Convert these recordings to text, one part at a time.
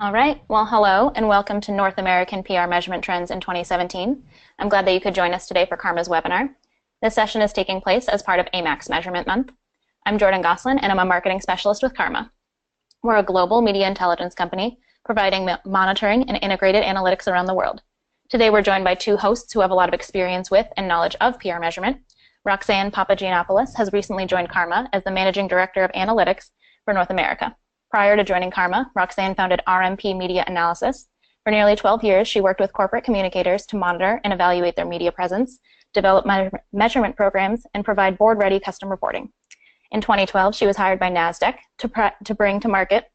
All right. Well, hello and welcome to North American PR Measurement Trends in 2017. I'm glad that you could join us today for CARMA's webinar. This session is taking place as part of AMAC's Measurement Month. I'm Jordan Goslin, and I'm a marketing specialist with CARMA. We're a global media intelligence company providing monitoring and integrated analytics around the world. Today, we're joined by two hosts who have a lot of experience with and knowledge of PR measurement. Roxane Papagiannopoulos has recently joined CARMA as the Managing Director of Analytics for North America. Prior to joining CARMA, Roxane founded RMP Media Analysis. For nearly 12 years, she worked with corporate communicators to monitor and evaluate their media presence, develop measurement programs, and provide board-ready custom reporting. In 2012, she was hired by NASDAQ to bring to market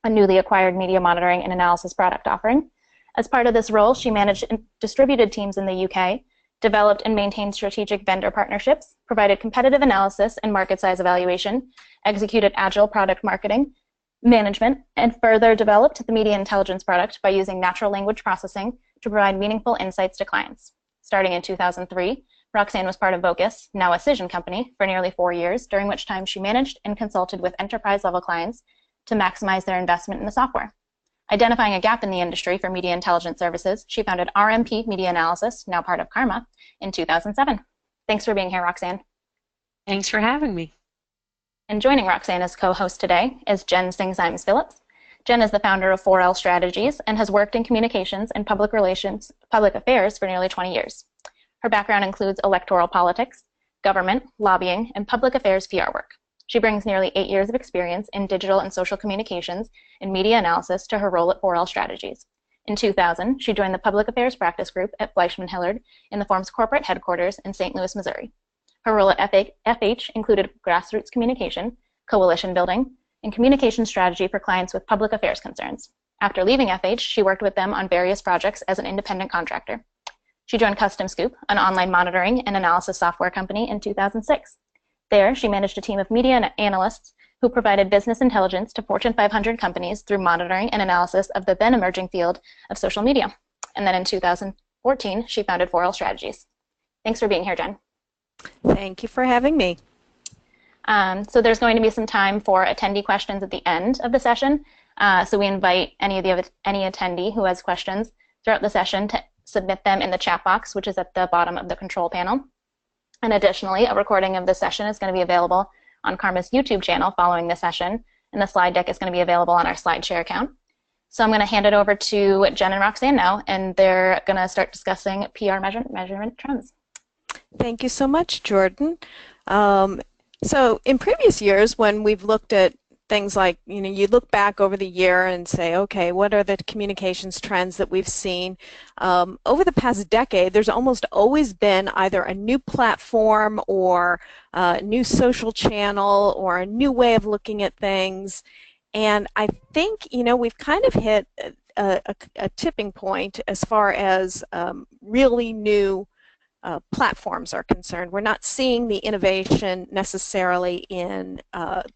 a newly acquired media monitoring and analysis product offering. As part of this role, she managed distributed teams in the UK, developed and maintained strategic vendor partnerships, provided competitive analysis and market size evaluation, executed agile product marketing, management, and further developed the media intelligence product by using natural language processing to provide meaningful insights to clients. Starting in 2003, Roxane was part of Vocus, now a Cision company, for nearly 4 years, during which time she managed and consulted with enterprise-level clients to maximize their investment in the software. Identifying a gap in the industry for media intelligence services, she founded RMP Media Analysis, now part of CARMA, in 2007. Thanks for being here, Roxane. Thanks for having me. And joining Roxane as co-host today is Jen Zingsheim Phillips. Jen is the founder of 4L Strategies and has worked in communications and public affairs for nearly 20 years. Her background includes electoral politics, government, lobbying, and public affairs PR work. She brings nearly 8 years of experience in digital and social communications and media analysis to her role at 4L Strategies. In 2000, she joined the Public Affairs Practice Group at Fleischman Hillard in the firm's corporate headquarters in St. Louis, Missouri. Her role at FH included grassroots communication, coalition building, and communication strategy for clients with public affairs concerns. After leaving FH, she worked with them on various projects as an independent contractor. She joined Custom Scoop, an online monitoring and analysis software company, in 2006. There, she managed a team of media analysts who provided business intelligence to Fortune 500 companies through monitoring and analysis of the then emerging field of social media. And then in 2014, she founded 4L Strategies. Thanks for being here, Jen. Thank you for having me. So there's going to be some time for attendee questions at the end of the session. So we invite any attendee who has questions throughout the session to submit them in the chat box, which is at the bottom of the control panel. And additionally, a recording of this session is going to be available on CARMA's YouTube channel following the session, and the slide deck is going to be available on our SlideShare account. So I'm going to hand it over to Jen and Roxane now, and they're going to start discussing PR measurement trends. Thank you so much, Jordan. So in previous years, when we've looked at things like, you look back over the year and say, okay, what are the communications trends that we've seen? Over the past decade, there's almost always been either a new platform or a new social channel or a new way of looking at things. And I think, we've kind of hit a tipping point as far as really new platforms are concerned. We're not seeing the innovation necessarily in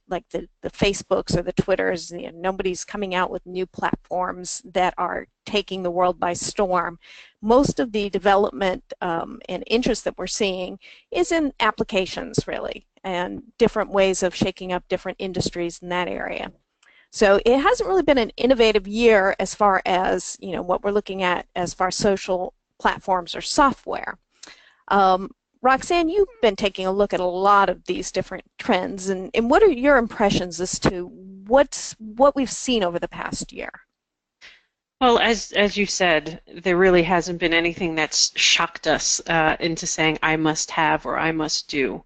like the Facebooks or the Twitters. Nobody's coming out with new platforms that are taking the world by storm. Most of the development and interest that we're seeing is in applications, really, and different ways of shaking up different industries in that area. So it hasn't really been an innovative year as far as what we're looking at as far as social platforms or software. Roxane, you've been taking a look at a lot of these different trends, and what are your impressions as to what we've seen over the past year? Well, as you said, there really hasn't been anything that's shocked us into saying I must have or I must do.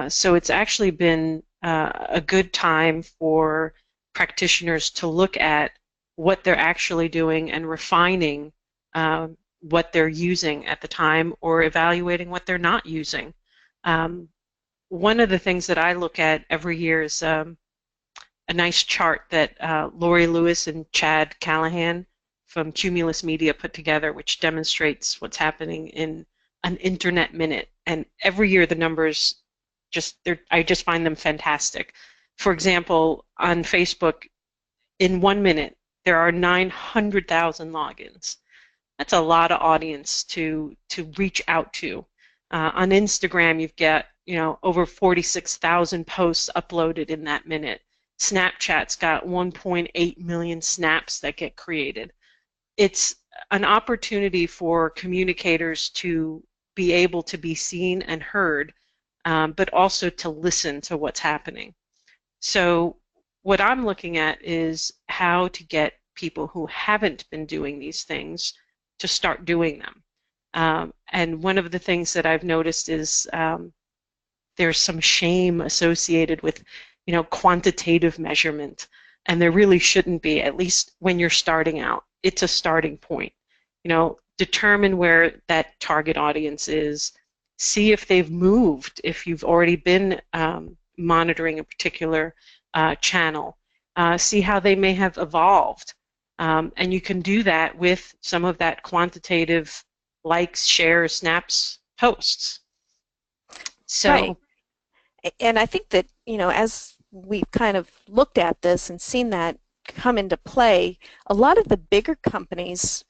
So it's actually been a good time for practitioners to look at what they're actually doing and refining what they're using at the time or evaluating what they're not using. One of the things that I look at every year is a nice chart that Lori Lewis and Chad Callahan from Cumulus Media put together, which demonstrates what's happening in an internet minute. And every year the numbers I just find them fantastic. For example, on Facebook, in 1 minute, there are 900,000 logins. That's a lot of audience to reach out to. On Instagram, you've got over 46,000 posts uploaded in that minute. Snapchat's got 1.8 million snaps that get created. It's an opportunity for communicators to be able to be seen and heard, but also to listen to what's happening. So what I'm looking at is how to get people who haven't been doing these things to start doing them. And one of the things that I've noticed is there's some shame associated with, quantitative measurement, and there really shouldn't be, at least when you're starting out. It's a starting point. Determine where that target audience is, see if they've moved, if you've already been monitoring a particular channel, see how they may have evolved. And you can do that with some of that quantitative likes, shares, snaps, posts. So, right. And I think that, as we've kind of looked at this and seen that come into play, a lot of the bigger companies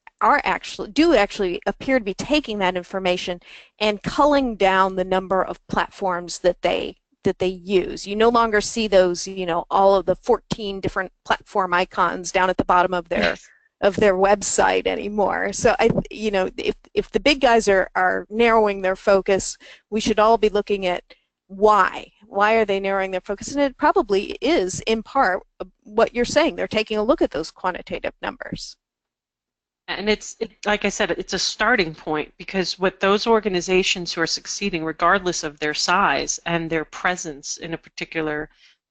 do actually appear to be taking that information and culling down the number of platforms that they use. You no longer see those, all of the 14 different platform icons down at the bottom of their website anymore. So if the big guys are narrowing their focus, we should all be looking at why are they narrowing their focus, and it probably is in part what you're saying. They're taking a look at those quantitative numbers. And like I said, it's a starting point, because what those organizations who are succeeding, regardless of their size and their presence in a particular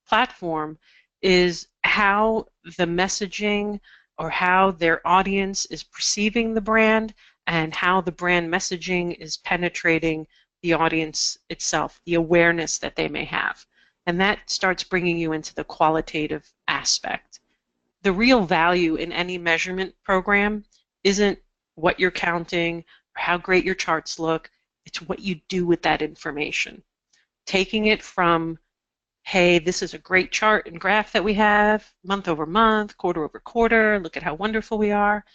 platform, is how the messaging or how their audience is perceiving the brand and how the brand messaging is penetrating the audience itself, the awareness that they may have. And that starts bringing you into the qualitative aspect. The real value in any measurement program isn't what you're counting or how great your charts look. It's what you do with that information. Taking it from, hey, this is a great chart and graph that we have, month over month, quarter over quarter, look at how wonderful we are.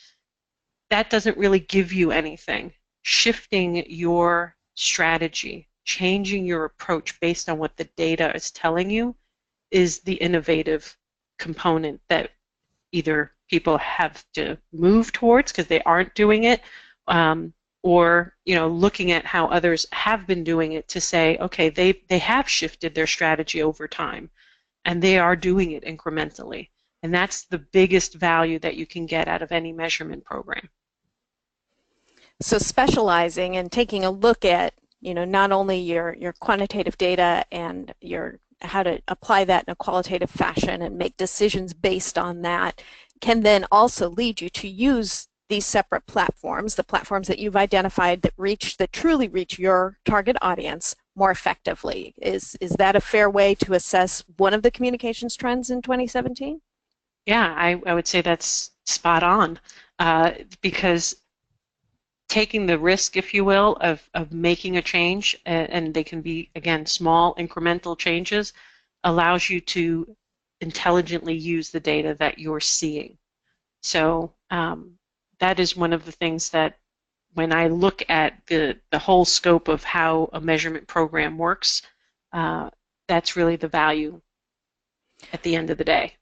That doesn't really give you anything. Shifting your strategy, changing your approach based on what the data is telling you, is the innovative component that either people have to move towards because they aren't doing it, or looking at how others have been doing it to say, okay, they have shifted their strategy over time and they are doing it incrementally. And that's the biggest value that you can get out of any measurement program. So specializing and taking a look at, not only your quantitative data and how to apply that in a qualitative fashion and make decisions based on that, can then also lead you to use these separate platforms, the platforms that you've identified that truly reach your target audience more effectively. Is that a fair way to assess one of the communications trends in 2017? Yeah, I would say that's spot on, because taking the risk, if you will, of making a change, and they can be, again, small incremental changes, allows you to intelligently use the data that you're seeing. So that is one of the things that, when I look at the whole scope of how a measurement program works, that's really the value at the end of the day.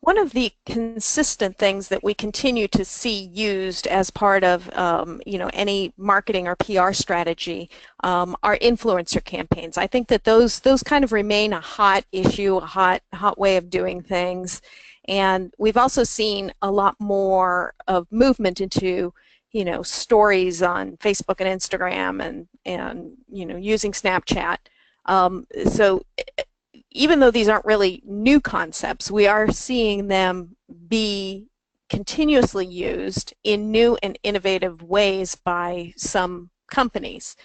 One of the consistent things that we continue to see used as part of any marketing or PR strategy are influencer campaigns. I think that those kind of remain a hot issue, a hot way of doing things, and we've also seen a lot more of movement into stories on Facebook and Instagram and using Snapchat. So even though these aren't really new concepts, we are seeing them be continuously used in new and innovative ways by some companies.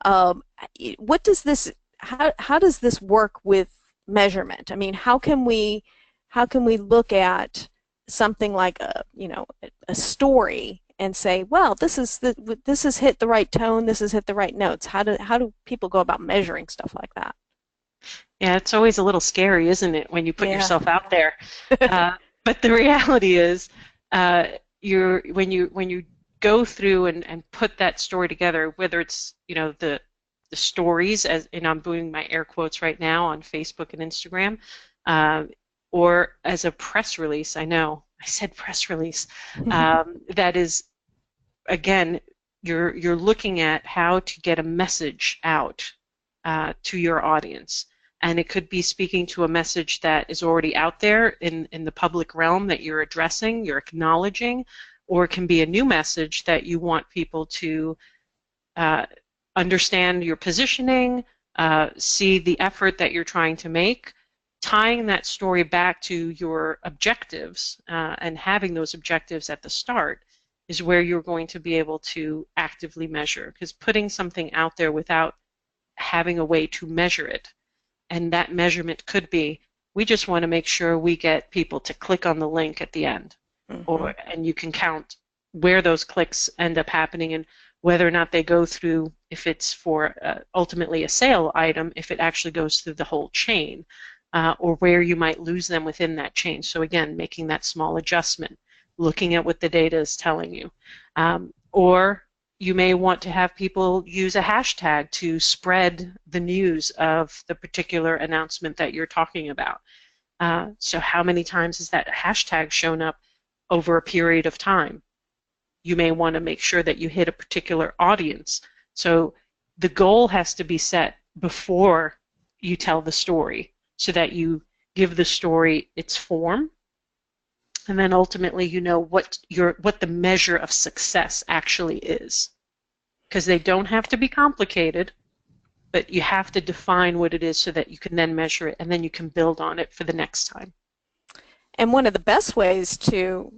What does this? How does this work with measurement? I mean, how can we look at something like a story and say, well, this has hit the right tone, this has hit the right notes? How do people go about measuring stuff like that? Yeah, it's always a little scary, isn't it, when you put yourself out there? But the reality is, when you go through and put that story together, whether it's the stories, as I'm doing my air quotes right now on Facebook and Instagram, or as a press release. I know I said press release. That is, again, you're looking at how to get a message out to your audience. And it could be speaking to a message that is already out there in the public realm that you're addressing, you're acknowledging, or it can be a new message that you want people to understand your positioning, see the effort that you're trying to make, tying that story back to your objectives and having those objectives at the start is where you're going to be able to actively measure, because putting something out there without having a way to measure it, and that measurement could be, we just want to make sure we get people to click on the link at the end, and you can count where those clicks end up happening and whether or not they go through, if it's for ultimately a sale item, if it actually goes through the whole chain, or where you might lose them within that chain. So again, making that small adjustment, looking at what the data is telling you. Or you may want to have people use a hashtag to spread the news of the particular announcement that you're talking about. So how many times has that hashtag shown up over a period of time? You may want to make sure that you hit a particular audience. So the goal has to be set before you tell the story so that you give the story its form, and then ultimately you know what the measure of success actually is. Because they don't have to be complicated, but you have to define what it is so that you can then measure it, and then you can build on it for the next time. And one of the best ways to,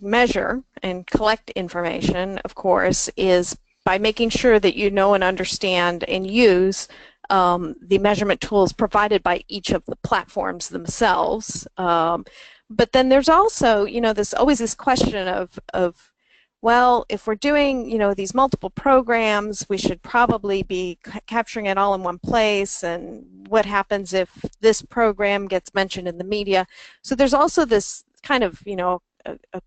measure and collect information, of course, is by making sure that you know and understand and use the measurement tools provided by each of the platforms themselves. But then there's also, there's always this question of well, if we're doing, these multiple programs, we should probably be capturing it all in one place, and what happens if this program gets mentioned in the media? So there's also this kind of, a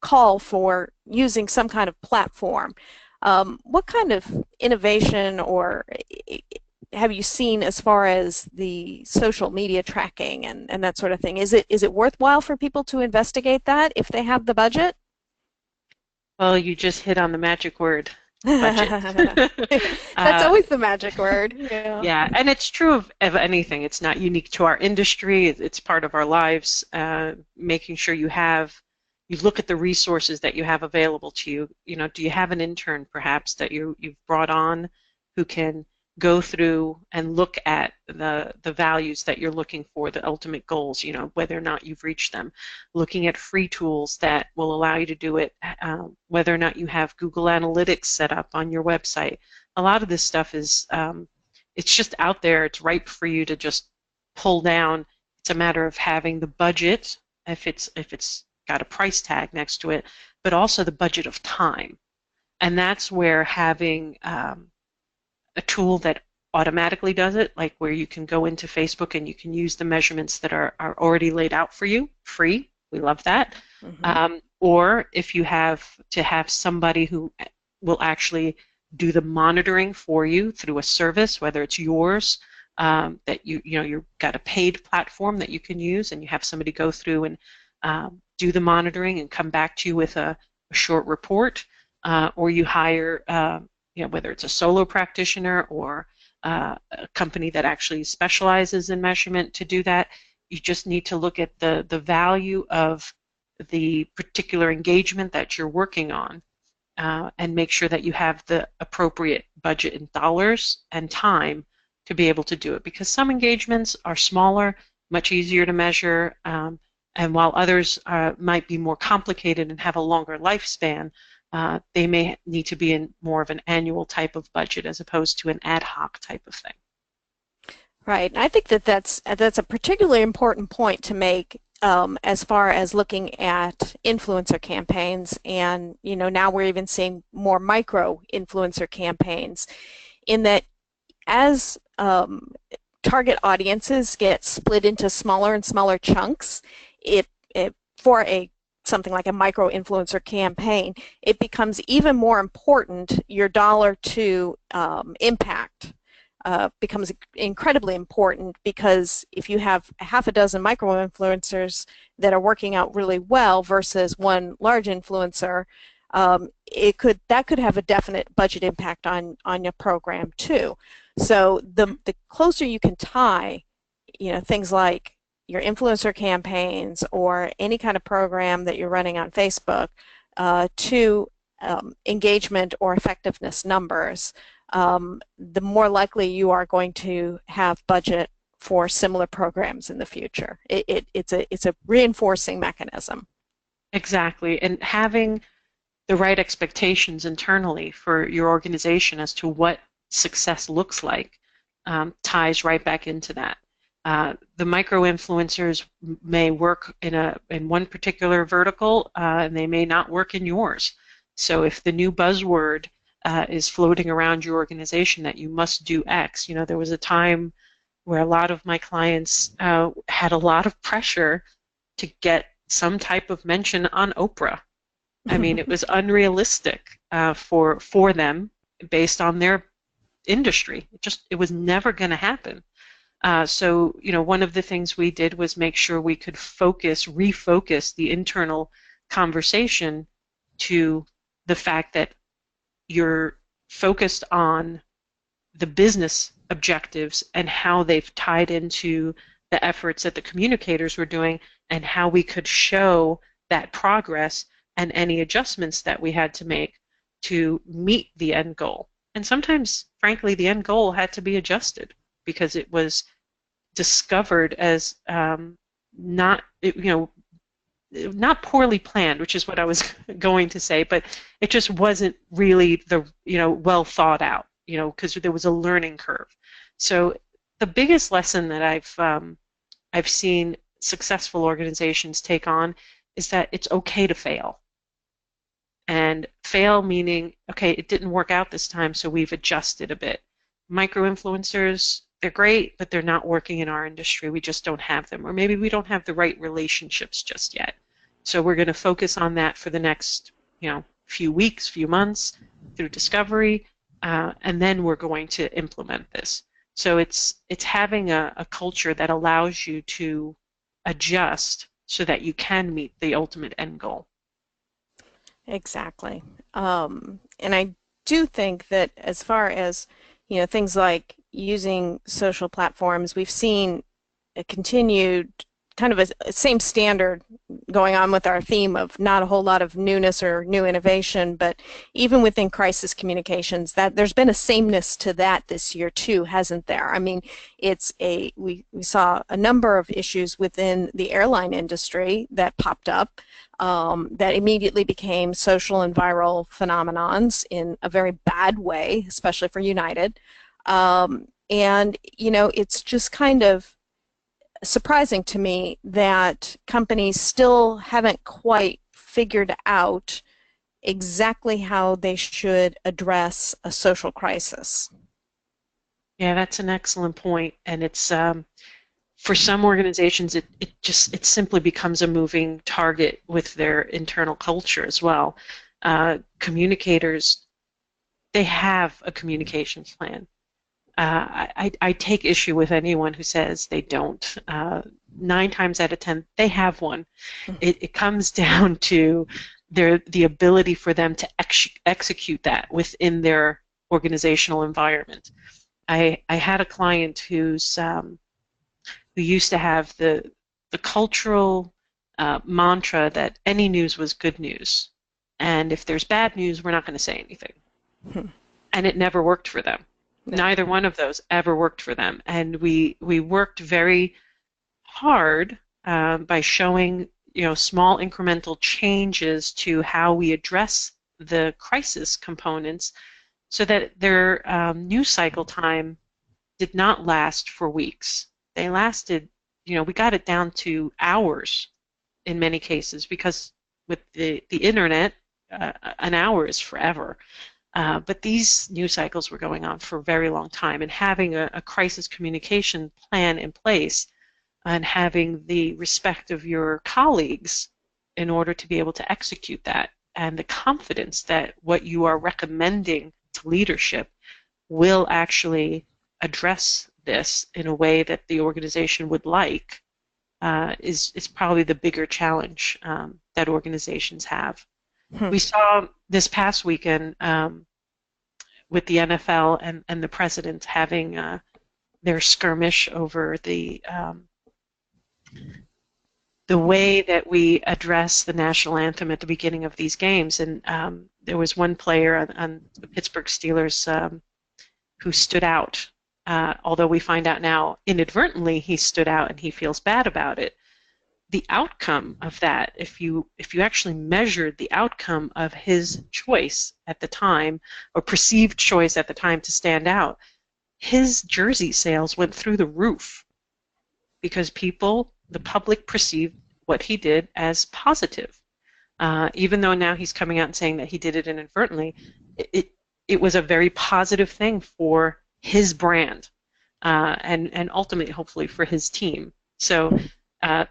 call for using some kind of platform. What kind of innovation or have you seen as far as the social media tracking and that sort of thing? Is it worthwhile for people to investigate that if they have the budget? Well, you just hit on the magic word, budget. That's always the magic word. Yeah, and it's true of anything. It's not unique to our industry. It's part of our lives. Making sure you look at the resources that you have available to you. Do you have an intern perhaps that you've brought on who can go through and look at the values that you're looking for, the ultimate goals, whether or not you've reached them. Looking at free tools that will allow you to do it, whether or not you have Google Analytics set up on your website. A lot of this stuff is, it's just out there. It's ripe for you to just pull down. It's a matter of having the budget, if it's got a price tag next to it, but also the budget of time. And that's where having a tool that automatically does it, like where you can go into Facebook and you can use the measurements that are already laid out for you, free. We love that. Or if you have to have somebody who will actually do the monitoring for you through a service, whether it's yours, that you've got a paid platform that you can use, and you have somebody go through and do the monitoring and come back to you with a short report, or you hire whether it's a solo practitioner or a company that actually specializes in measurement to do that. You just need to look at the value of the particular engagement that you're working on, and make sure that you have the appropriate budget in dollars and time to be able to do it. Because some engagements are smaller, much easier to measure, and while others might be more complicated and have a longer lifespan, they may need to be in more of an annual type of budget as opposed to an ad hoc type of thing. Right, and I think that's a particularly important point to make as far as looking at influencer campaigns, and now we're even seeing more micro influencer campaigns, in that as target audiences get split into smaller and smaller chunks, for something like a micro-influencer campaign, it becomes even more important, your dollar to impact, becomes incredibly important, because if you have half a dozen micro-influencers that are working out really well versus one large influencer, that could have a definite budget impact on your program too. So the closer you can tie, things like your influencer campaigns or any kind of program that you're running on Facebook to engagement or effectiveness numbers, the more likely you are going to have budget for similar programs in the future. It's a reinforcing mechanism. Exactly, and having the right expectations internally for your organization as to what success looks like ties right back into that. The micro-influencers may work in one particular vertical, and they may not work in yours. So if the new buzzword is floating around your organization that you must do X, there was a time where a lot of my clients had a lot of pressure to get some type of mention on Oprah. I mean, it was unrealistic for them based on their industry. It was never going to happen. So, one of the things we did was make sure we could refocus the internal conversation to the fact that you're focused on the business objectives and how they've tied into the efforts that the communicators were doing, and how we could show that progress and any adjustments that we had to make to meet the end goal. And sometimes, frankly, the end goal had to be adjusted because it was discovered as not poorly planned, which is what I was going to say, but it just wasn't really well thought out, because there was a learning curve. So the biggest lesson that I've seen successful organizations take on is that it's okay to fail. And fail meaning, okay, it didn't work out this time, so we've adjusted a bit. Micro-influencers, they're great, but they're not working in our industry. We just don't have them. Or maybe we don't have the right relationships just yet. So we're going to focus on that for the next, few weeks, few months through discovery, and then we're going to implement this. So it's having a culture that allows you to adjust so that you can meet the ultimate end goal. Exactly. And I do think that as far as, things like using social platforms, we've seen a continued kind of a same standard going on with our theme of not a whole lot of newness or new innovation, but even within crisis communications, that there's been a sameness to that this year too, hasn't there? I mean, we saw a number of issues within the airline industry that popped up that immediately became social and viral phenomenons in a very bad way, especially for United. And, it's just kind of surprising to me that companies still haven't quite figured out exactly how they should address a social crisis. Yeah, that's an excellent point, and it's for some organizations it simply becomes a moving target with their internal culture as well. Communicators, they have a communications plan. I take issue with anyone who says they don't. 9 times out of 10, they have one. It comes down to the ability for them to execute that within their organizational environment. I had a client who used to have the cultural mantra that any news was good news, and if there's bad news, we're not going to say anything. And it never worked for them. No. Neither one of those ever worked for them. And we worked very hard by showing small incremental changes to how we address the crisis components so that their news cycle time did not last for weeks. They lasted, we got it down to hours in many cases, because with the internet, an hour is forever. But these news cycles were going on for a very long time, and having a crisis communication plan in place and having the respect of your colleagues in order to be able to execute that, and the confidence that what you are recommending to leadership will actually address this in a way that the organization would like is probably the bigger challenge that organizations have. We saw this past weekend with the NFL and the president having their skirmish over the way that we address the national anthem at the beginning of these games. And there was one player on the Pittsburgh Steelers who stood out. Although we find out now inadvertently he stood out and he feels bad about it. The outcome of that, if you actually measured the outcome of his choice at the time, or perceived choice at the time to stand out, his jersey sales went through the roof because the public, perceived what he did as positive. Even though now he's coming out and saying that he did it inadvertently, it was a very positive thing for his brand and ultimately, hopefully, for his team. So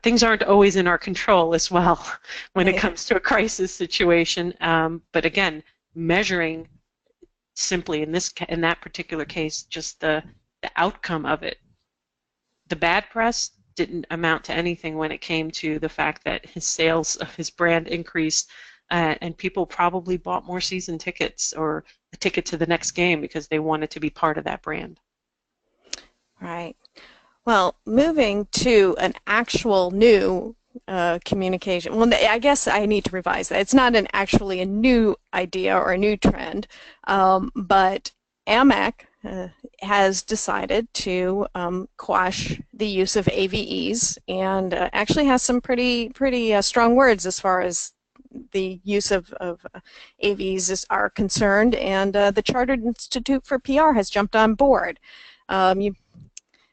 things aren't always in our control as well when it comes to a crisis situation. But again, measuring simply in that particular case, just the outcome of it. The bad press didn't amount to anything when it came to the fact that his sales of his brand increased and people probably bought more season tickets or a ticket to the next game because they wanted to be part of that brand. Right. Well, moving to an actual new communication. Well, I guess I need to revise that. It's not actually a new idea or a new trend, but AMAC has decided to quash the use of AVEs and actually has some pretty strong words as far as the use of AVEs are concerned, and the Chartered Institute for PR has jumped on board. You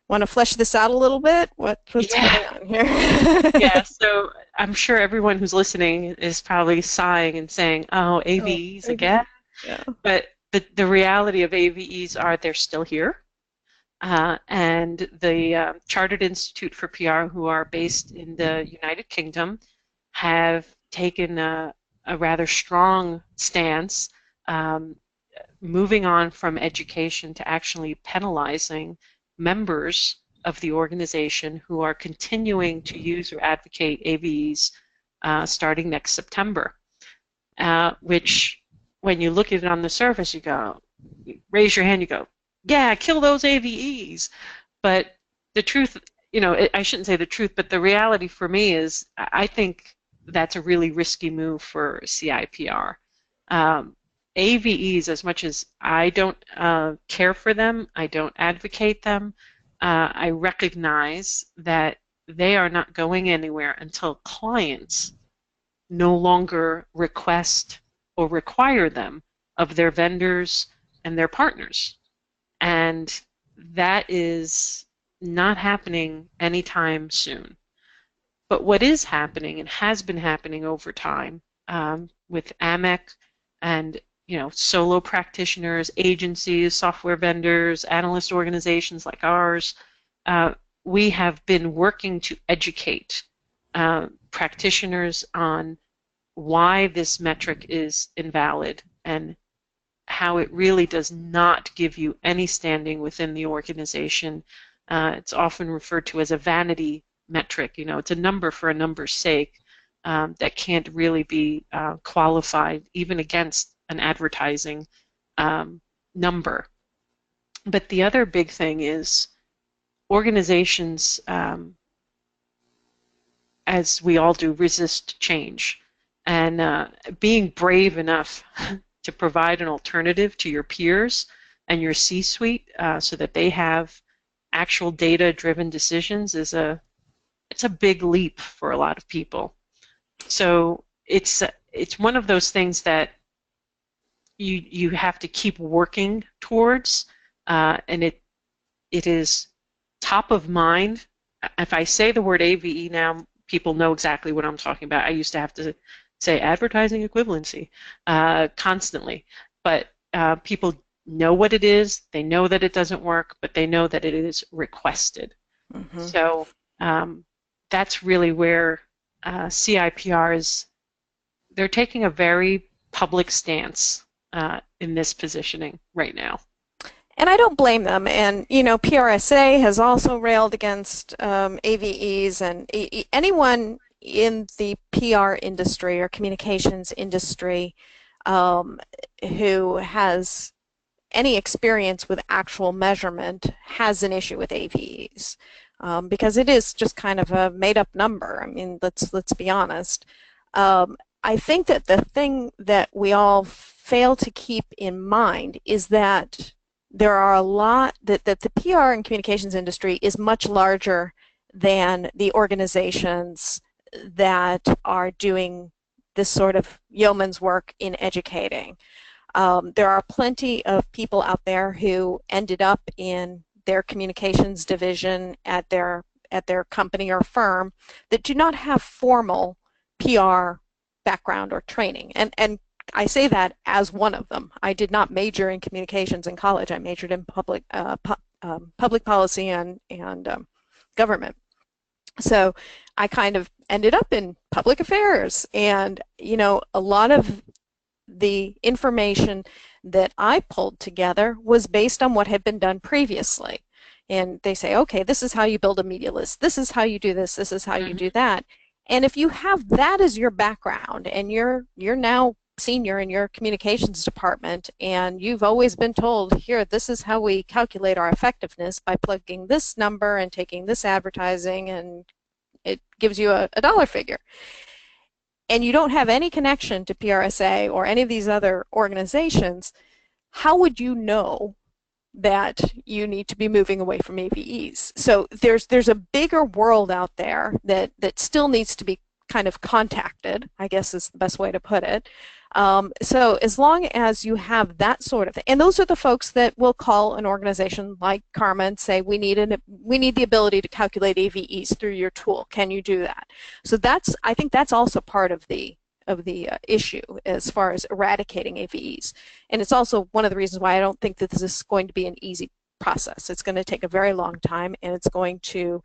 want to flesh this out a little bit? What's going on here? Yeah, so I'm sure everyone who's listening is probably sighing and saying, oh, AVEs again? Yeah. But the reality of AVEs are they're still here. And the Chartered Institute for PR, who are based in the United Kingdom, have taken a rather strong stance, moving on from education to actually penalizing members of the organization who are continuing to use or advocate AVEs starting next September, which when you look at it on the surface, you go, you raise your hand, you go, yeah, kill those AVEs. But the truth, I shouldn't say the truth, but the reality for me is I think that's a really risky move for CIPR. AVEs, as much as I don't care for them, I don't advocate them, I recognize that they are not going anywhere until clients no longer request or require them of their vendors and their partners. And that is not happening anytime soon. But what is happening and has been happening over time with AMEC and solo practitioners, agencies, software vendors, analyst organizations like ours, we have been working to educate practitioners on why this metric is invalid and how it really does not give you any standing within the organization. It's often referred to as a vanity metric. It's a number for a number's sake that can't really be qualified even against an advertising number. But the other big thing is organizations, as we all do, resist change. And being brave enough to provide an alternative to your peers and your C-suite so that they have actual data-driven decisions it's a big leap for a lot of people. So it's one of those things that you have to keep working towards, and it is top of mind. If I say the word AVE now, people know exactly what I'm talking about. I used to have to say advertising equivalency constantly, but people know what it is. They know that it doesn't work, but they know that it is requested. Mm-hmm. So that's really where CIPR is. They're taking a very public stance in this positioning right now. And I don't blame them. And, you know, PRSA has also railed against AVEs, and anyone in the PR industry or communications industry who has any experience with actual measurement has an issue with AVEs, because it is just kind of a made-up number. I mean, let's be honest. I think that the thing that we all fail to keep in mind is that there are a lot that the PR and communications industry is much larger than the organizations that are doing this sort of yeoman's work in educating. There are plenty of people out there who ended up in their communications division at their company or firm that do not have formal PR background or training. And I say that as one of them. I did not major in communications in college. I majored in public policy and government. So I kind of ended up in public affairs, and you know, a lot of the information that I pulled together was based on what had been done previously. And they say, okay, this is how you build a media list. This is how you do this. This is how you do that. And if you have that as your background, and you're now senior in your communications department, and you've always been told, here, this is how we calculate our effectiveness by plugging this number and taking this advertising, and it gives you a dollar figure, and you don't have any connection to PRSA or any of these other organizations, how would you know that you need to be moving away from AVEs? So there's a bigger world out there that still needs to be kind of contacted, I guess is the best way to put it. So as long as you have that sort of thing, and those are the folks that will call an organization like CARMA and say, we need the ability to calculate AVEs through your tool. Can you do that? So I think that's also part of the issue as far as eradicating AVEs. And it's also one of the reasons why I don't think that this is going to be an easy process. It's going to take a very long time, and it's going to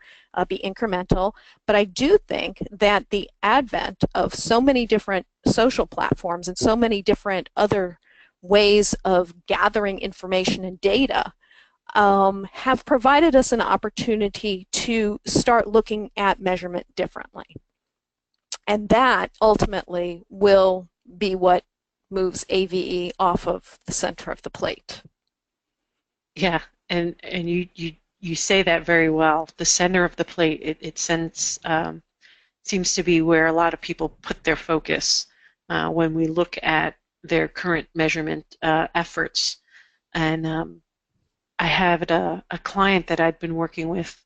be incremental. But I do think that the advent of so many different social platforms and so many different other ways of gathering information and data have provided us an opportunity to start looking at measurement differently. And that ultimately will be what moves AVE off of the center of the plate. Yeah, and you say that very well. The center of the plate, it seems to be where a lot of people put their focus when we look at their current measurement efforts. And I had a client that I'd been working with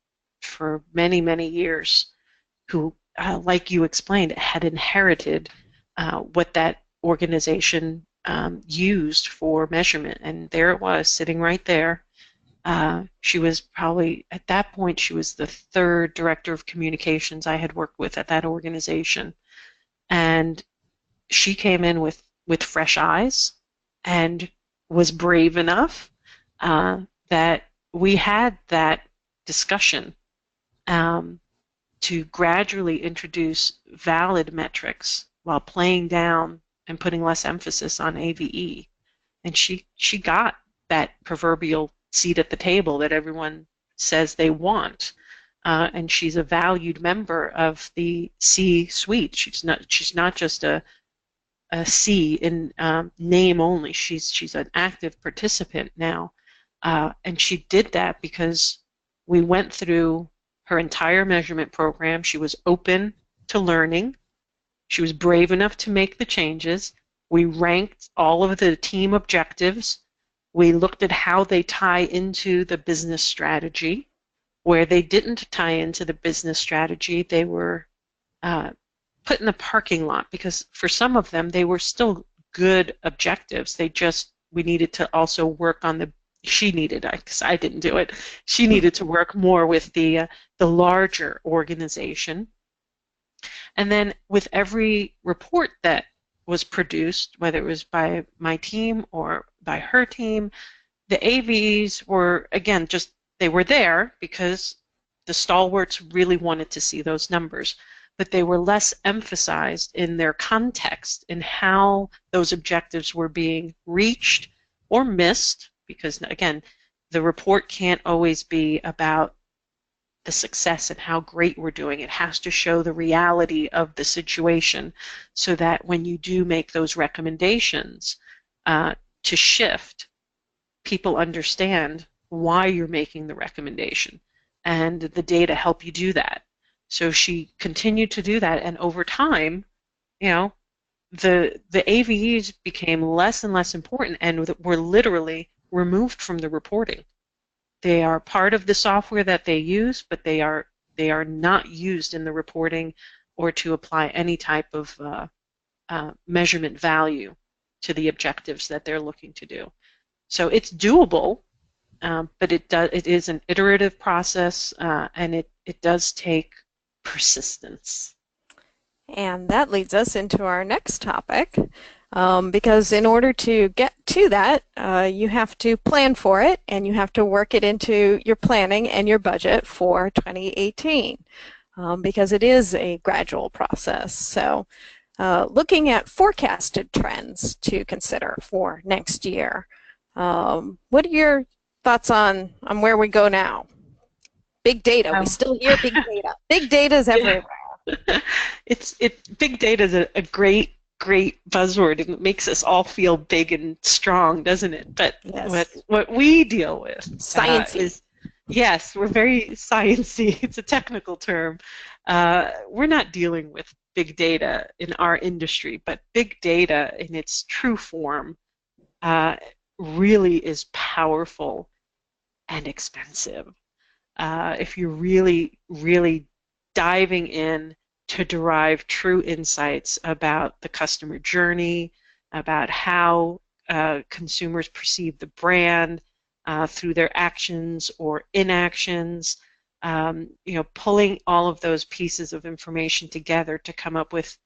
for many, many years who, like you explained, had inherited what that organization used for measurement. And there it was, sitting right there. She was probably, at that point, she was the third director of communications I had worked with at that organization. And she came in with fresh eyes and was brave enough that we had that discussion to gradually introduce valid metrics while playing down and putting less emphasis on AVE. And she got that proverbial seat at the table that everyone says they want. And she's a valued member of the C-suite. She's not just a C in name only. She's an active participant now. And she did that because we went through her entire measurement program. She was open to learning. She was brave enough to make the changes. We ranked all of the team objectives. We looked at how they tie into the business strategy. Where they didn't tie into the business strategy, they were put in the parking lot, because for some of them, they were still good objectives. We needed to also work on because I didn't do it, she needed to work more with the larger organization. And then with every report that was produced, whether it was by my team or by her team, the AVs were, again, they were there because the stalwarts really wanted to see those numbers, but they were less emphasized in their context in how those objectives were being reached or missed, because, again, the report can't always be about the success and how great we're doing. It has to show the reality of the situation so that when you do make those recommendations to shift, people understand why you're making the recommendation, and the data help you do that. So she continued to do that, and over time, you know, the AVEs became less and less important and were literally removed from the reporting. They are part of the software that they use, but they are not used in the reporting or to apply any type of measurement value to the objectives that they're looking to do. So it's doable, but it is an iterative process, and it does take persistence. And that leads us into our next topic, because in order to get to that, you have to plan for it, and you have to work it into your planning and your budget for 2018, because it is a gradual process. So looking at forecasted trends to consider for next year, what are your thoughts on where we go now? Big data. We still hear big data. Big data is everywhere. Big data is a great buzzword, and it makes us all feel big and strong, doesn't it? But yes. what we deal with is, yes, we're very sciencey. It's a technical term. We're not dealing with big data in our industry, but big data in its true form really is powerful and expensive. If you're really diving in to derive true insights about the customer journey, about how consumers perceive the brand through their actions or inactions, pulling all of those pieces of information together to come up with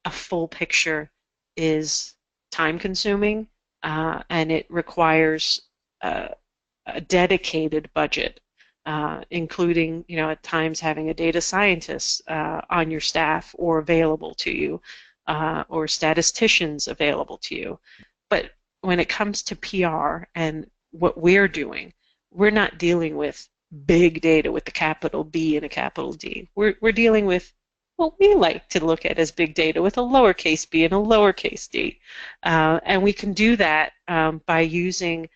a full picture is time-consuming, and it requires a dedicated budget. Including, at times having a data scientist on your staff or available to you, or statisticians available to you. But when it comes to PR and what we're doing, we're not dealing with big data with a capital B and a capital D. We're dealing with what we like to look at as big data with a lowercase b and a lowercase d. And we can do that by using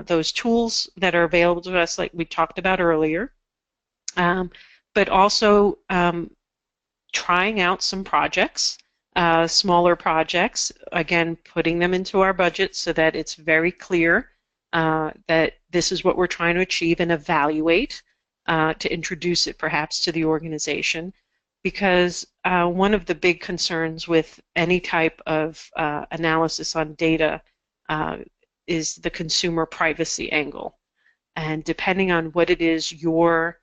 those tools that are available to us, like we talked about earlier, but also trying out some projects, smaller projects, again, putting them into our budget so that it's very clear that this is what we're trying to achieve, and evaluate to introduce it perhaps to the organization. Because one of the big concerns with any type of analysis on data is the consumer privacy angle. And depending on what it is you're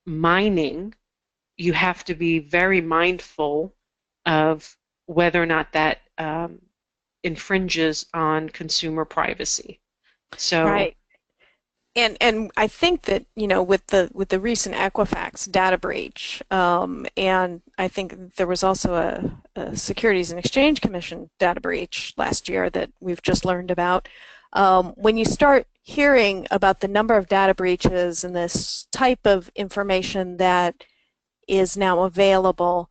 mining, you have to be very mindful of whether or not that infringes on consumer privacy. So, right. And I think that, with the recent Equifax data breach, and I think there was also a Securities and Exchange Commission data breach last year that we've just learned about. When you start hearing about the number of data breaches and this type of information that is now available,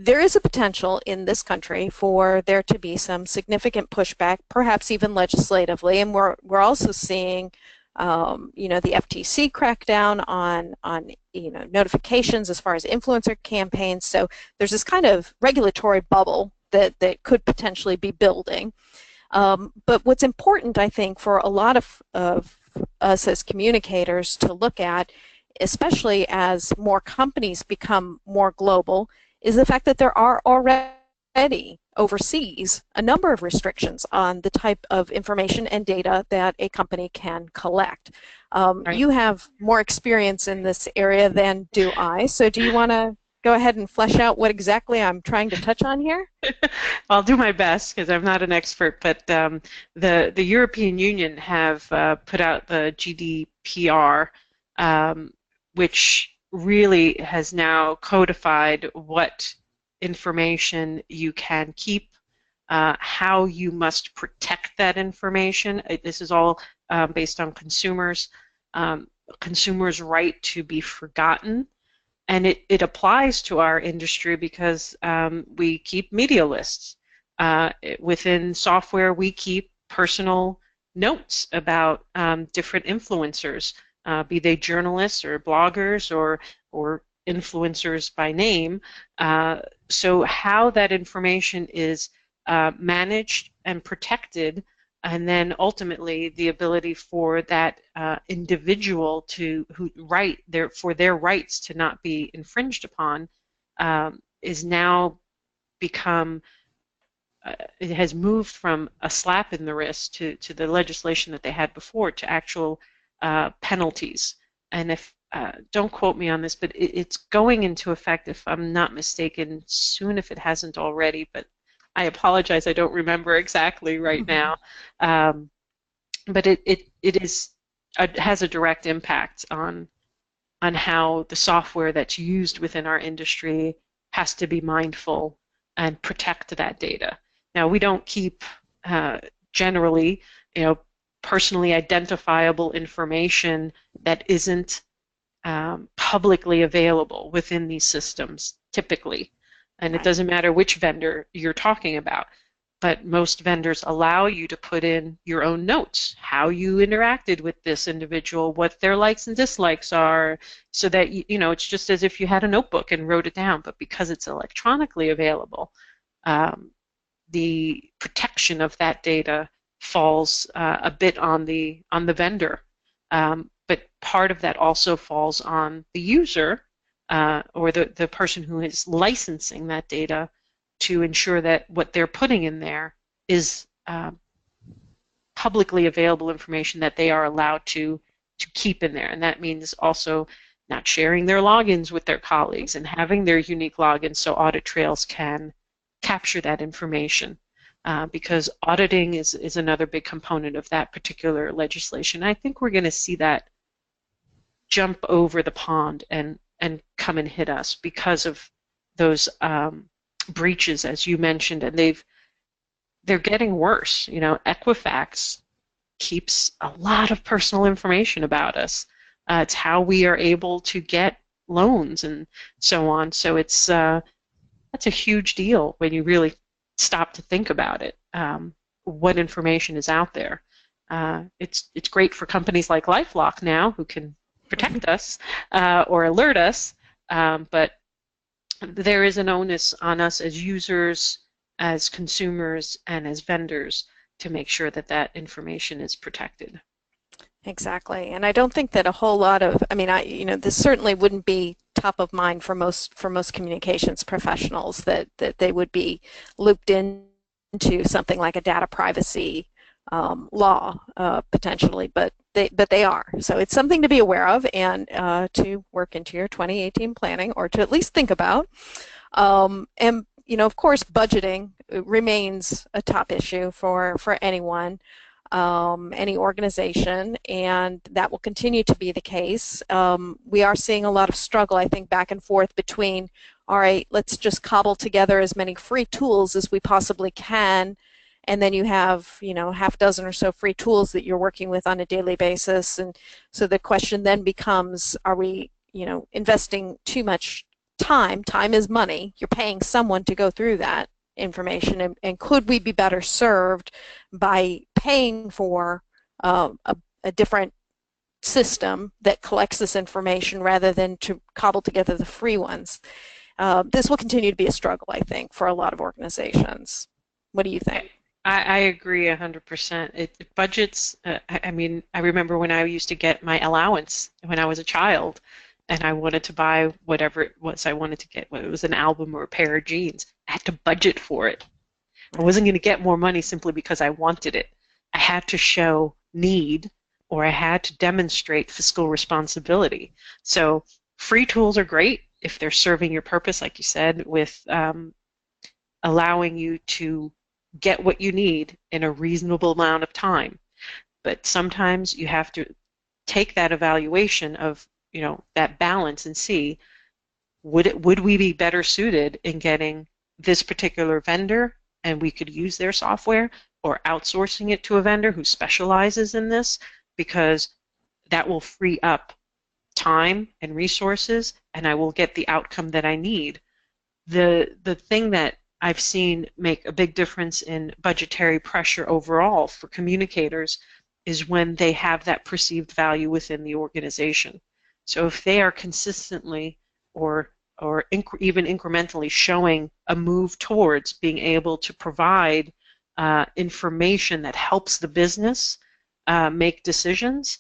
there is a potential in this country for there to be some significant pushback, perhaps even legislatively, and we're also seeing, the FTC crackdown on notifications as far as influencer campaigns. So there's this kind of regulatory bubble that could potentially be building. But what's important, I think, for a lot of us as communicators to look at, especially as more companies become more global, is the fact that there are already overseas a number of restrictions on the type of information and data that a company can collect. Right. You have more experience in this area than do I, so do you want to go ahead and flesh out what exactly I'm trying to touch on here? I'll do my best because I'm not an expert, but the European Union have put out the GDPR, which really has now codified what information you can keep how you must protect that information. This is all based on consumers' right to be forgotten. And it applies to our industry because we keep media lists. Within software, we keep personal notes about different influencers, be they journalists or bloggers or influencers by name. So how that information is managed and protected, and then ultimately the ability for that individual for their rights to not be infringed upon is now become it has moved from a slap in the wrist to the legislation that they had before to actual penalties. And if don't quote me on this, but it's going into effect, if I'm not mistaken, soon, if it hasn't already. But I apologize, I don't remember exactly right now. But it has a direct impact on how the software that's used within our industry has to be mindful and protect that data. Now, we don't keep generally, personally identifiable information that isn't publicly available within these systems, typically. And it doesn't matter which vendor you're talking about, but most vendors allow you to put in your own notes, how you interacted with this individual, what their likes and dislikes are, so that it's just as if you had a notebook and wrote it down. But because it's electronically available, the protection of that data falls a bit on the vendor. But part of that also falls on the user or the person who is licensing that data to ensure that what they're putting in there is publicly available information that they are allowed to keep in there. And that means also not sharing their logins with their colleagues and having their unique logins so audit trails can capture that information. Because auditing is another big component of that particular legislation. I think we're going to see that jump over the pond and come and hit us because of those breaches, as you mentioned, and they're getting worse. Equifax keeps a lot of personal information about us. It's how we are able to get loans and so on. So that's a huge deal when you really stop to think about it. What information is out there? It's great for companies like LifeLock now, who can protect us or alert us, but there is an onus on us as users, as consumers, and as vendors to make sure that that information is protected. Exactly, and I don't think that a whole lot of, this certainly wouldn't be top of mind for most communications professionals, that they would be looped into something like a data privacy law potentially, but they are. So it's something to be aware of and to work into your 2018 planning, or to at least think about. And of course, budgeting remains a top issue for anyone. Any organization, and that will continue to be the case. We are seeing a lot of struggle, I think, back and forth between, all right, let's just cobble together as many free tools as we possibly can, and then you have, half dozen or so free tools that you're working with on a daily basis. And so the question then becomes, are we, investing too much time? Time is money. You're paying someone to go through that information, and could we be better served by paying for a different system that collects this information rather than to cobble together the free ones? This will continue to be a struggle, I think, for a lot of organizations. What do you think? I agree 100%. Budgets, I remember when I used to get my allowance when I was a child, and I wanted to buy whatever it was I wanted to get, whether it was an album or a pair of jeans. I had to budget for it. I wasn't going to get more money simply because I wanted it. I had to show need, or I had to demonstrate fiscal responsibility. So free tools are great if they're serving your purpose, like you said, with allowing you to get what you need in a reasonable amount of time. But sometimes you have to take that evaluation of that balance and see, would we be better suited in getting this particular vendor and we could use their software, or outsourcing it to a vendor who specializes in this, because that will free up time and resources, and I will get the outcome that I need. The thing that I've seen make a big difference in budgetary pressure overall for communicators is when they have that perceived value within the organization. So if they are consistently or even incrementally showing a move towards being able to provide information that helps the business make decisions,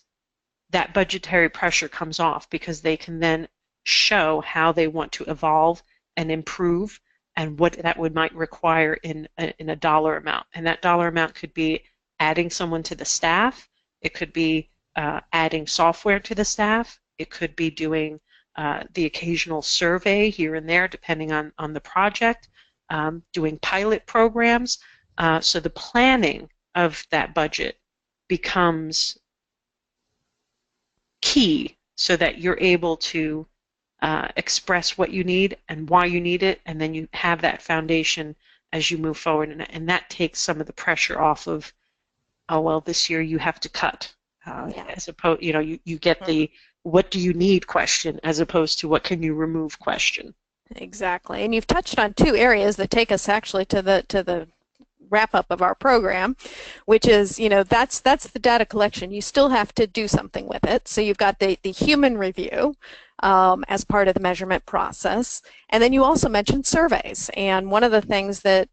that budgetary pressure comes off, because they can then show how they want to evolve and improve, and what that might require in a dollar amount. And that dollar amount could be adding someone to the staff, it could be adding software to the staff, it could be doing the occasional survey here and there depending on the project, doing pilot programs. So the planning of that budget becomes key, so that you're able to express what you need and why you need it, and then you have that foundation as you move forward, and that takes some of the pressure off of, oh well, this year you have to cut, as opposed, you get the what do you need question as opposed to what can you remove question. Exactly, and you've touched on two areas that take us actually to the wrap up of our program, which is, that's the data collection. You still have to do something with it. So you've got the human review as part of the measurement process, and then you also mentioned surveys. And one of the things that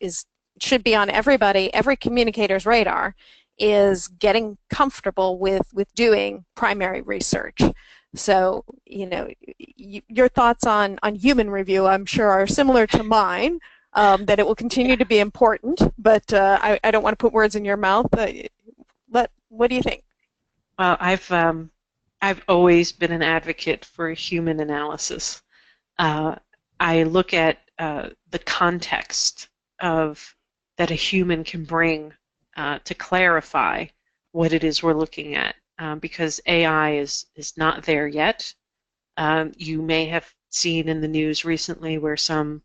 is should be on every communicator's radar is getting comfortable with doing primary research. So, your thoughts on human review, I'm sure, are similar to mine. That it will continue to be important, but I don't want to put words in your mouth. What do you think? Well, I've always been an advocate for human analysis. I look at the context that a human can bring to clarify what it is we're looking at, because AI is not there yet. You may have seen in the news recently where some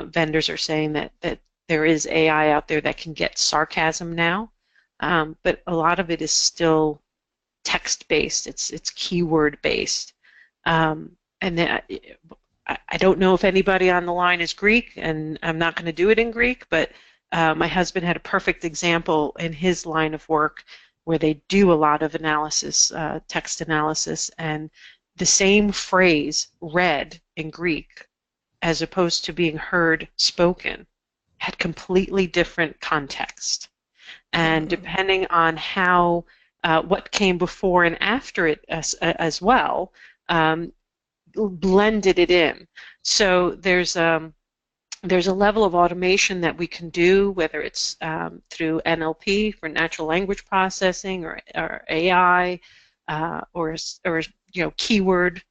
vendors are saying that there is AI out there that can get sarcasm now, but a lot of it is still text-based. It's keyword-based, and I don't know if anybody on the line is Greek, and I'm not going to do it in Greek, but my husband had a perfect example in his line of work where they do a lot of analysis, text analysis, and the same phrase read in Greek as opposed to being heard spoken had completely different context. And depending on how, what came before and after it as well, blended it in. So there's a level of automation that we can do, whether it's through NLP for natural language processing, or AI, or keyword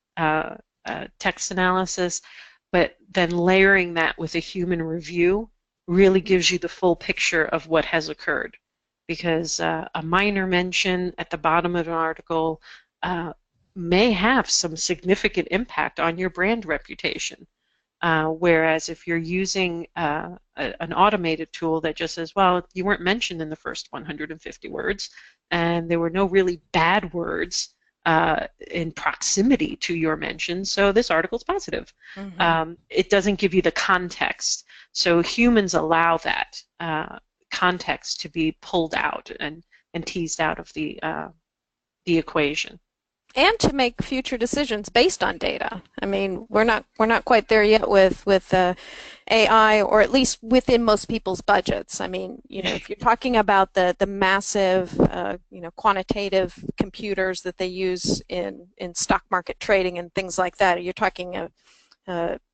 text analysis. But then layering that with a human review really gives you the full picture of what has occurred. Because a minor mention at the bottom of an article may have some significant impact on your brand reputation. Whereas if you're using an automated tool that just says, well, you weren't mentioned in the first 150 words, and there were no really bad words in proximity to your mention, so this article is positive. It doesn't give you the context. So humans allow that context to be pulled out and teased out of the equation. And to make future decisions based on data. I mean, we're not quite there yet with AI, or at least within most people's budgets. I mean, if you're talking about the massive, quantitative computers that they use in stock market trading and things like that, you're talking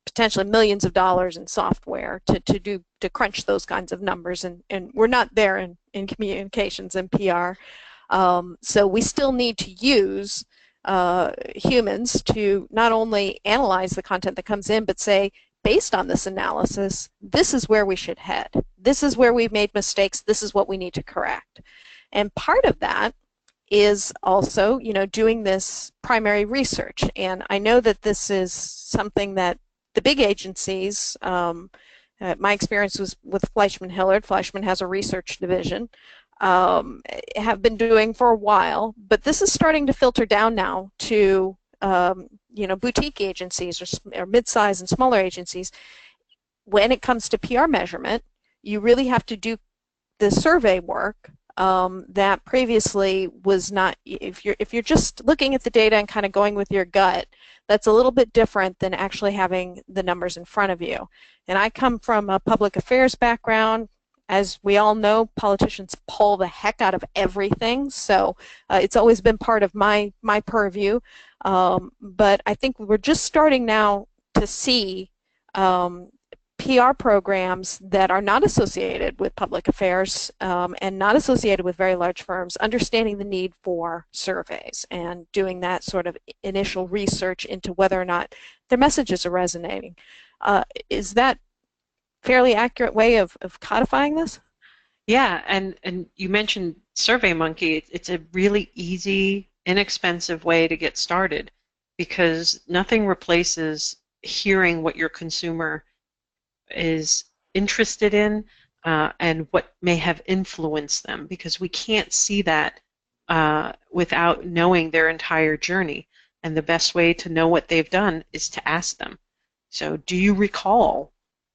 potentially millions of dollars in software to crunch those kinds of numbers, and we're not there in communications and PR. So we still need to use humans to not only analyze the content that comes in, but say, based on this analysis, this is where we should head. This is where we've made mistakes. This is what we need to correct. And part of that is also, doing this primary research. And I know that this is something that the big agencies My experience was with Fleischmann Hillard. Fleischmann has a research division. Have been doing for a while, but this is starting to filter down now to boutique agencies or mid-size and smaller agencies. When it comes to PR measurement, you really have to do the survey work that previously was not. If you're just looking at the data and kind of going with your gut, that's a little bit different than actually having the numbers in front of you. And I come from a public affairs background. As we all know, politicians pull the heck out of everything, so it's always been part of my purview. But I think we're just starting now to see PR programs that are not associated with public affairs and not associated with very large firms, understanding the need for surveys and doing that sort of initial research into whether or not their messages are resonating. Is that fairly accurate way of codifying this? Yeah, and you mentioned SurveyMonkey. It's a really easy, inexpensive way to get started because nothing replaces hearing what your consumer is interested in and what may have influenced them, because we can't see that without knowing their entire journey. And the best way to know what they've done is to ask them. So, do you recall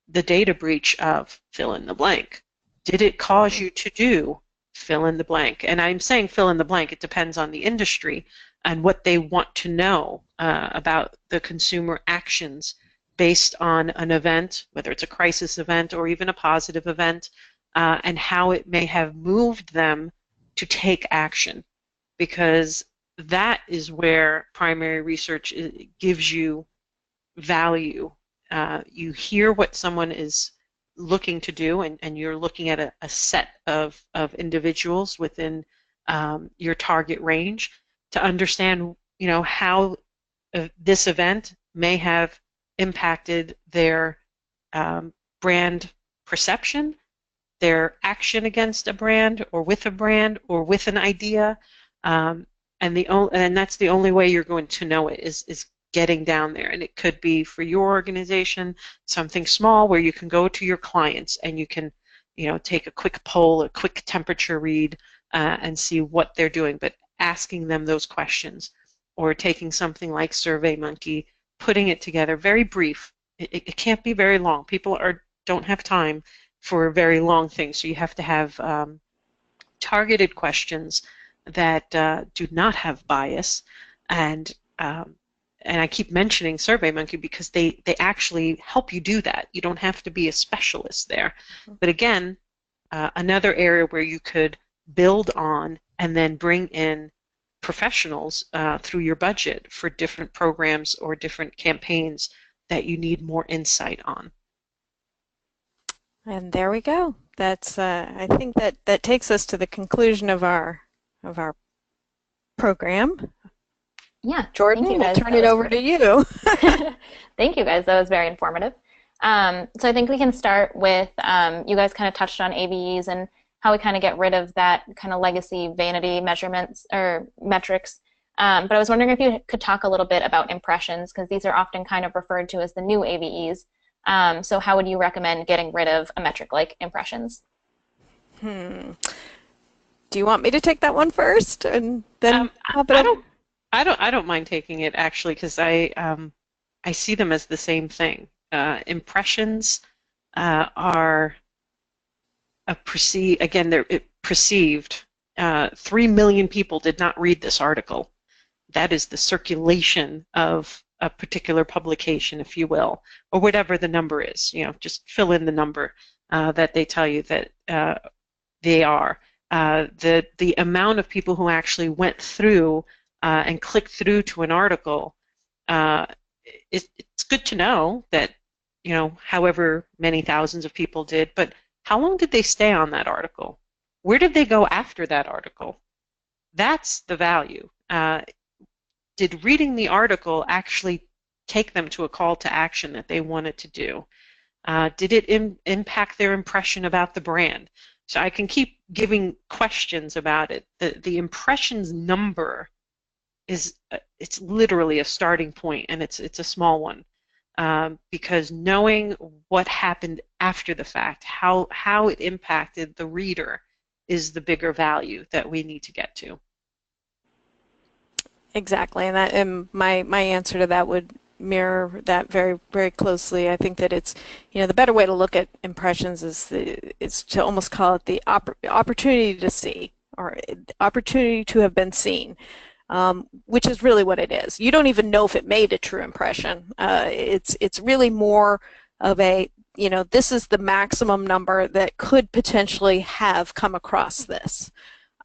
the data breach of fill in the blank? Did it cause you to do fill in the blank? And I'm saying fill in the blank, it depends on the industry and what they want to know about the consumer actions based on an event, whether it's a crisis event or even a positive event, and how it may have moved them to take action. Because that is where primary research gives you value. You hear what someone is looking to do, and you're looking at a set of individuals within your target range to understand, how this event may have impacted their brand perception, their action against a brand or with an idea, and that's the only way you're going to know it is getting down there. And it could be for your organization something small where you can go to your clients and you can take a quick poll, a quick temperature read, and see what they're doing, but asking them those questions, or taking something like SurveyMonkey, putting it together, very brief. It can't be very long. People don't have time for very long things, so you have to have targeted questions that do not have bias. And I keep mentioning SurveyMonkey because they actually help you do that. You don't have to be a specialist there. But again, another area where you could build on and then bring in professionals through your budget for different programs or different campaigns that you need more insight on. And there we go. That's I think that takes us to the conclusion of our program. Yeah, Jordan, I'll turn it over to you. Thank you, guys. That was very informative. So I think we can start with, you guys kind of touched on ABEs and how we kind of get rid of that kind of legacy vanity measurements or metrics. But I was wondering if you could talk a little bit about impressions, because these are often kind of referred to as the new ABEs. So how would you recommend getting rid of a metric like impressions? Do you want me to take that one first, and then I don't mind taking it, actually, because I see them as the same thing. Impressions are they're perceived. 3 million people did not read this article. That is the circulation of a particular publication, if you will, or whatever the number is. Just fill in the number that they tell you that they are. The amount of people who actually went through and clicked through to an article, it's good to know that, however many thousands of people did, but how long did they stay on that article? Where did they go after that article? That's the value. Did reading the article actually take them to a call to action that they wanted to do? Did it impact their impression about the brand? So I can keep giving questions about it. The impressions number it's literally a starting point, and it's a small one. because knowing what happened after the fact, how it impacted the reader, is the bigger value that we need to get to. Exactly, and my answer to that would mirror that very very closely. I think that it's, the better way to look at impressions is to almost call it the opportunity to see, or opportunity to have been seen, which is really what it is. You don't even know if it made a true impression. It's really more of a, this is the maximum number that could potentially have come across this.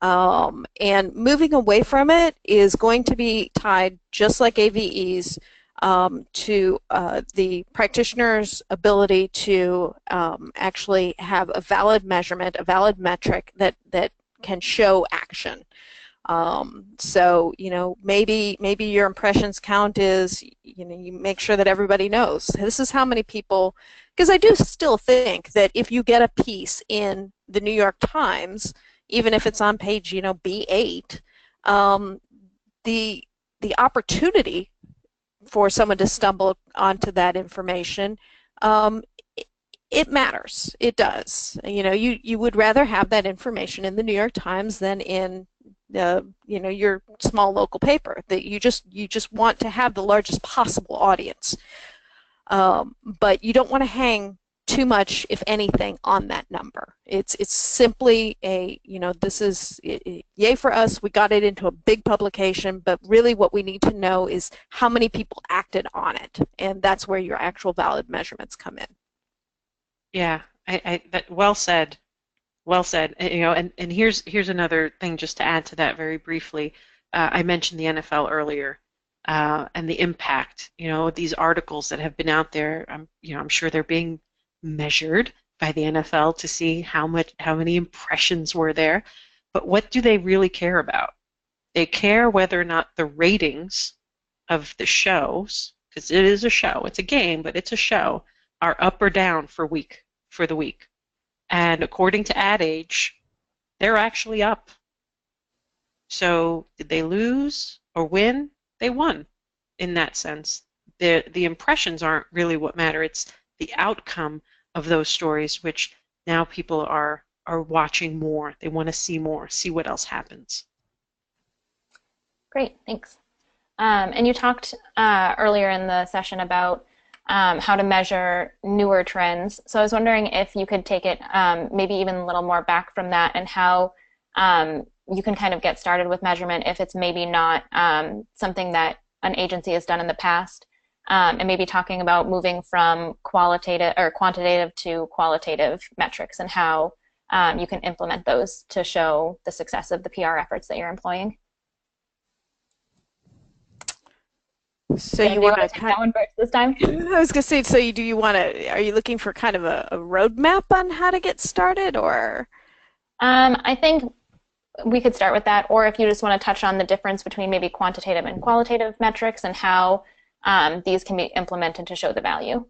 And moving away from it is going to be tied, just like AVEs, to the practitioner's ability to actually have a valid measurement, a valid metric that can show action. So, maybe your impressions count is, you make sure that everybody knows this is how many people, because I do still think that if you get a piece in the New York Times, even if it's on page, B8, the opportunity for someone to stumble onto that information, it matters. It does. You would rather have that information in the New York Times than in your small local paper. That you just want to have the largest possible audience, but you don't want to hang too much, if anything, on that number. It's simply a, this is yay for us, we got it into a big publication, but really what we need to know is how many people acted on it, and that's where your actual valid measurements come in. Yeah, well said. Well said. And here's another thing just to add to that very briefly. I mentioned the NFL earlier, and the impact. These articles that have been out there. I'm sure they're being measured by the NFL to see how many impressions were there. But what do they really care about? They care whether or not the ratings of the shows, because it is a show, it's a game, but it's a show, are up or down for the week. And according to Ad Age, they're actually up. So did they lose or win? They won in that sense. The impressions aren't really what matter. It's the outcome of those stories, which now people are watching more. They want to see more, see what else happens. Great, thanks. And you talked earlier in the session about how to measure newer trends. So I was wondering if you could take it maybe even a little more back from that, and how you can kind of get started with measurement if it's maybe not something that an agency has done in the past, and maybe talking about moving from qualitative or quantitative to qualitative metrics, and how you can implement those to show the success of the PR efforts that you're employing. So you want to take that one first this time? I was going to say, so are you looking for kind of a roadmap on how to get started, or? I think we could start with that, or if you just want to touch on the difference between maybe quantitative and qualitative metrics and how these can be implemented to show the value.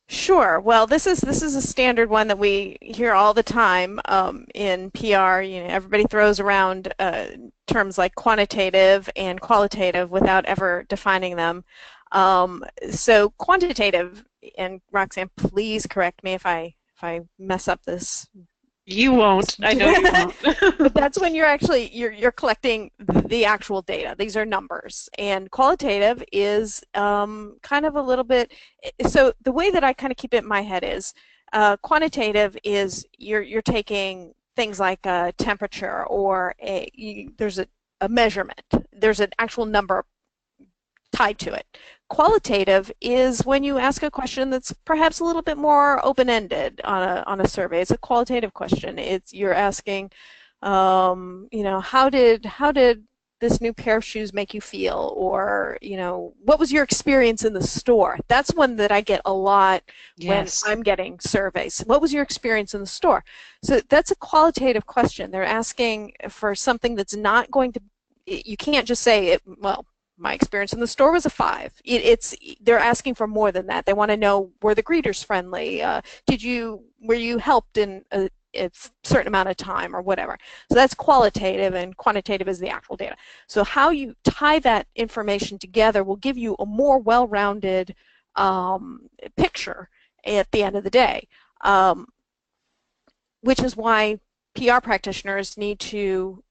Sure. Well, this is a standard one that we hear all the time in PR. Everybody throws around terms like quantitative and qualitative without ever defining them. So quantitative, and Roxane, please correct me if I mess up this. You won't. I know you won't. But that's when you're collecting the actual data. These are numbers. And qualitative is kind of a little bit. So the way that I kind of keep it in my head is quantitative is you're taking things like a temperature, or there's a measurement. There's an actual number tied to it. Qualitative is when you ask a question that's perhaps a little bit more open-ended on a survey. It's a qualitative question. You're asking, how did this new pair of shoes make you feel, or what was your experience in the store? That's one that I get a lot. Yes. When I'm getting surveys. What was your experience in the store? So that's a qualitative question. They're asking for something that's not going to. You can't just say, well, my experience in the store was a 5. They're asking for more than that. They want to know, were the greeters friendly? Were you helped in it's a certain amount of time or whatever. So that's qualitative, and quantitative is the actual data. So how you tie that information together will give you a more well-rounded picture at the end of the day, which is why PR practitioners need to,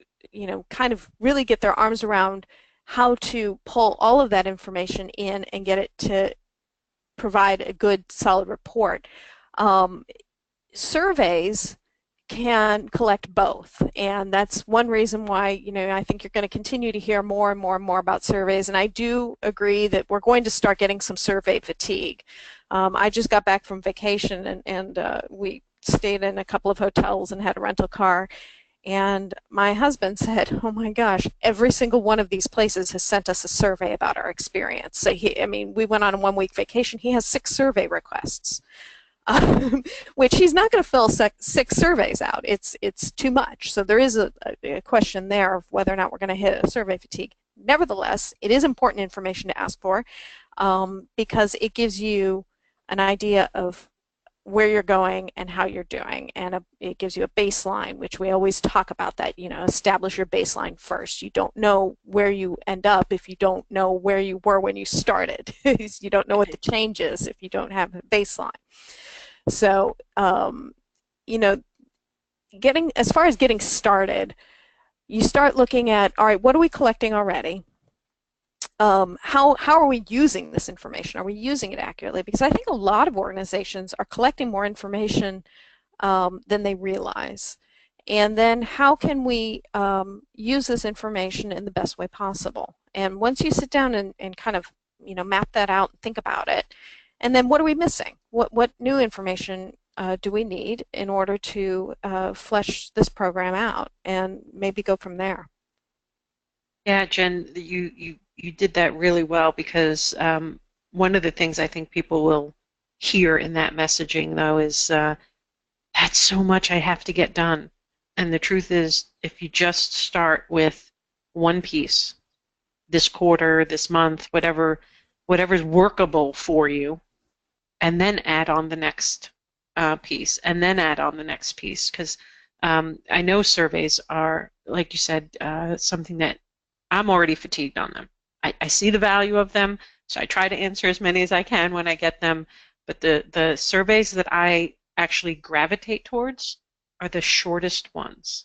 kind of really get their arms around how to pull all of that information in and get it to provide a good, solid report. Surveys can collect both, and that's one reason why I think you're going to continue to hear more and more and more about surveys, and I do agree that we're going to start getting some survey fatigue. I just got back from vacation, and we stayed in a couple of hotels and had a rental car, and my husband said, oh my gosh, every single one of these places has sent us a survey about our experience. So we went on a 1-week vacation. He has 6 survey requests. Which he's not going to fill 6 surveys out. It's too much. So there is a question there of whether or not we're going to hit a survey fatigue. Nevertheless, it is important information to ask for because it gives you an idea of where you're going and how you're doing, and it gives you a baseline, which we always talk about that, establish your baseline first. You don't know where you end up if you don't know where you were when you started. You don't know what the change is if you don't have a baseline. So, as far as getting started, you start looking at, all right, what are we collecting already? How are we using this information? Are we using it accurately? Because I think a lot of organizations are collecting more information than they realize. And then how can we use this information in the best way possible? And once you sit down and kind of map that out and think about it, and then what are we missing? What new information do we need in order to flesh this program out, and maybe go from there? Yeah, Jen, you did that really well, because one of the things I think people will hear in that messaging, though, is that's so much I have to get done. And the truth is, if you just start with one piece, this quarter, this month, whatever's workable for you, and then add on the next piece, and then add on the next piece, because I know surveys are, like you said, something that I'm already fatigued on them. I see the value of them, so I try to answer as many as I can when I get them, but the surveys that I actually gravitate towards are the shortest ones.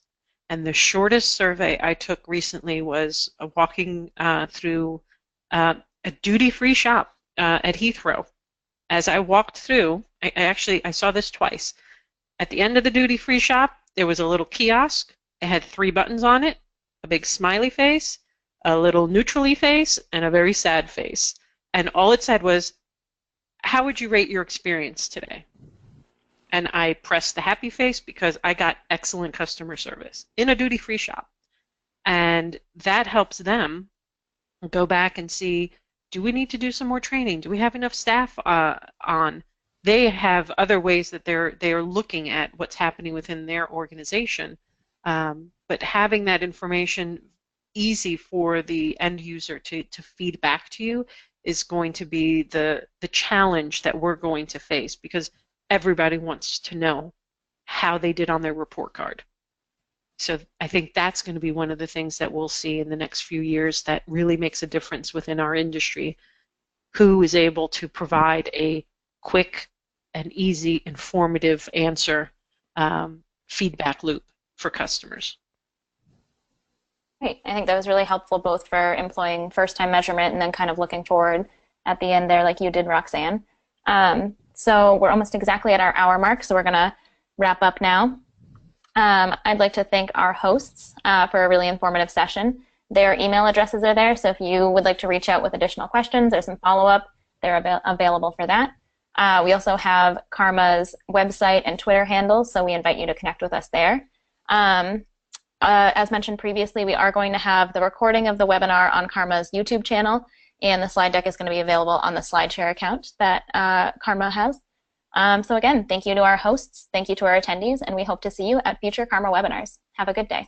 And the shortest survey I took recently was walking through a duty-free shop at Heathrow. As I walked through, I saw this twice. At the end of the duty-free shop, there was a little kiosk. It had 3 buttons on it, a big smiley face, a little neutrally face, and a very sad face. And all it said was, how would you rate your experience today? And I pressed the happy face because I got excellent customer service in a duty-free shop. And that helps them go back and see, do we need to do some more training? Do we have enough staff on? They have other ways that they're looking at what's happening within their organization. But having that information easy for the end user to feed back to you is going to be the challenge that we're going to face, because everybody wants to know how they did on their report card. So I think that's going to be one of the things that we'll see in the next few years that really makes a difference within our industry. Who is able to provide a quick and easy, informative answer, feedback loop for customers. Great. I think that was really helpful, both for employing first-time measurement and then kind of looking forward at the end there, like you did, Roxane. So we're almost exactly at our hour mark, so we're going to wrap up now. I'd like to thank our hosts for a really informative session. Their email addresses are there, so if you would like to reach out with additional questions or some follow-up, they're available for that. We also have CARMA's website and Twitter handles, so we invite you to connect with us there. As mentioned previously, we are going to have the recording of the webinar on CARMA's YouTube channel, and the slide deck is going to be available on the SlideShare account that CARMA has. So again, thank you to our hosts, thank you to our attendees, and we hope to see you at future CARMA webinars. Have a good day.